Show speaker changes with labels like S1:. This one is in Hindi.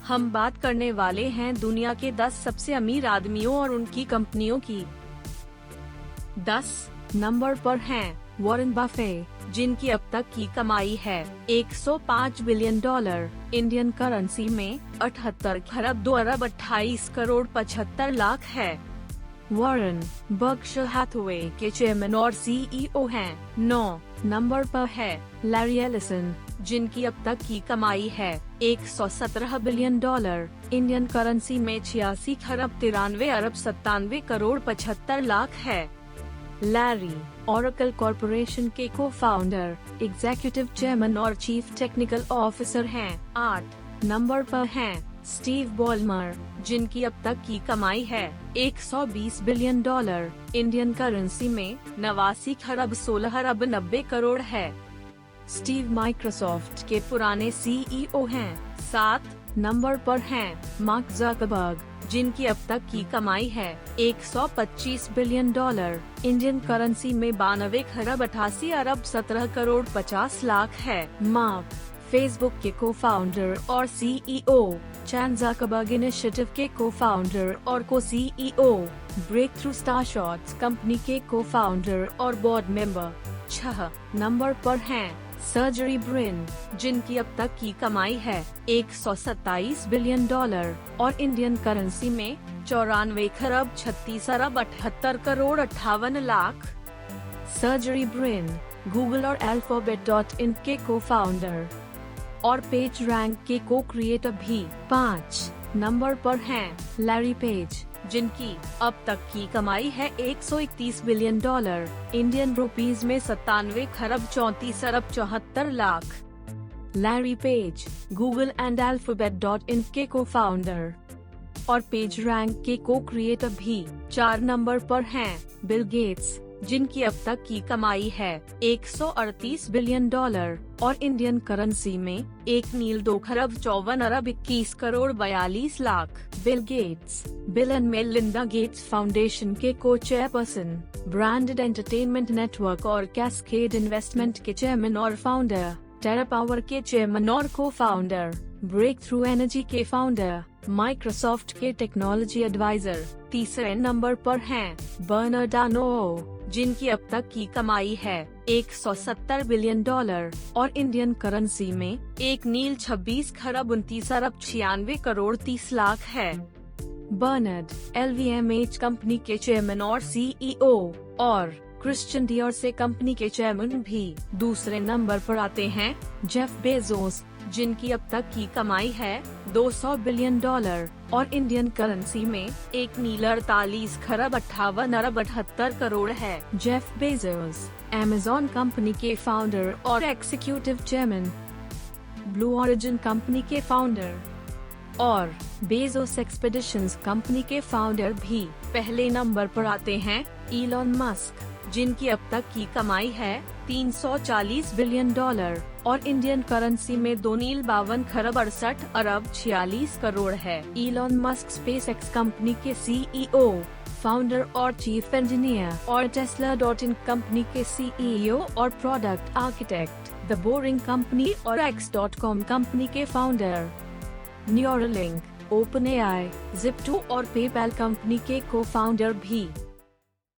S1: हम बात करने वाले हैं दुनिया के 10 सबसे अमीर आदमियों और उनकी कंपनियों की। 10 नंबर पर हैं वॉरेन बफे, जिनकी अब तक की कमाई है 105 बिलियन डॉलर, इंडियन करेंसी में 78 खरब 2 अरब 28 करोड़ 75 लाख है। वॉरेन बर्कशायर हैथवे के चेयरमैन और सीईओ हैं। 9 नंबर पर है लैरी एलिसन, जिनकी अब तक की कमाई है 117 बिलियन डॉलर, इंडियन करेंसी में 86 खरब 93 अरब 97 करोड़ 75 लाख है। लैरी ओरेकल कॉरपोरेशन के को-फाउंडर, एग्जीक्यूटिव चेयरमैन और चीफ टेक्निकल ऑफिसर हैं। 8 नंबर पर हैं स्टीव बॉलमर, जिनकी अब तक की कमाई है 120 बिलियन डॉलर, इंडियन करेंसी में 89 खरब 16 अरब 90 करोड़ है। स्टीव माइक्रोसॉफ्ट के पुराने सीईओ हैं। 7 नंबर पर हैं मार्क ज़करबर्ग, जिनकी अब तक की कमाई है 125 बिलियन डॉलर, इंडियन करेंसी में 92 खरब 88 अरब 17 करोड़ 50 लाख है। मार्क फेसबुक के को-फाउंडर और सीईओ, चैन ज़करबर्ग इनिशिएटिव के को-फाउंडर और को-सीईओ, ब्रेक थ्रू स्टारशॉट्स कंपनी के को-फाउंडर और बोर्ड मेंबर। 6 नंबर पर हैं सर्जरी ब्रिन, जिनकी अब तक की कमाई है 127 बिलियन डॉलर और इंडियन करेंसी में 94 खरब 36 अरब 78 crore 58 lakh. Surgery Brin Google और Alphabet.in के को-फाउंडर और पेज रैंक के को-क्रिएटर भी। 5 नंबर पर हैं लैरी पेज, जिनकी अब तक की कमाई है 131 बिलियन डॉलर, इंडियन रुपीज में 97 खरब 34 अरब 74 lakh. Larry page Google and Alphabet.in के को-फाउंडर और पेज रैंक के को-क्रिएटर भी। 4 नंबर पर हैं बिल गेट्स, जिनकी अब तक की कमाई है 138 बिलियन डॉलर और इंडियन करेंसी में 1.2 खरब 54 अरब 21 crore 42 lakh. Bill Gates Bill and Melinda Gates foundation के को-चेयरपर्सन, ब्रांडेड एंटरटेनमेंट नेटवर्क और कैस्केड इन्वेस्टमेंट के चेयरमैन और फाउंडर, टेरा पावर के चेयरमैन और को-फाउंडर, ब्रेक थ्रू एनर्जी के फाउंडर, माइक्रोसॉफ्ट के टेक्नोलॉजी एडवाइजर। तीसरे नंबर पर हैं बर्नार्ड आर्नोल्ट, जिनकी अब तक की कमाई है 170 बिलियन डॉलर और इंडियन करेंसी में 1.26 खरब 29 अरब 96 करोड़ 30 लाख है। बर्नार्ड LVMH कंपनी के चेयरमैन और सीईओ और क्रिश्चियन डियोर से कंपनी के चेयरमैन भी। दूसरे नंबर पर आते हैं जेफ बेजोस, जिनकी अब तक की कमाई है 200 बिलियन डॉलर और इंडियन करेंसी में 1.48 खरब 58 अरब 78 करोड़ है। जेफ बेजोस अमेज़न कंपनी के फाउंडर और executive chairman, blue origin company के फाउंडर और बेजोस एक्सपेडिशंस कंपनी के फाउंडर भी। पहले नंबर पर आते हैं इलॉन मस्क, जिनकी अब तक की कमाई है 340 बिलियन डॉलर और इंडियन करेंसी में 2.52 खरब 68 अरब 46 करोड़ है। इलॉन मस्क स्पेसएक्स कंपनी के सीईओ, फाउंडर और चीफ इंजीनियर और टेस्ला.इन कंपनी के सीईओ और product architect, the boring company और X.com कंपनी के फाउंडर। न्यूरालिंक, ओपनएआई, Zip2 और पेपैल कंपनी के को-फाउंडर भी।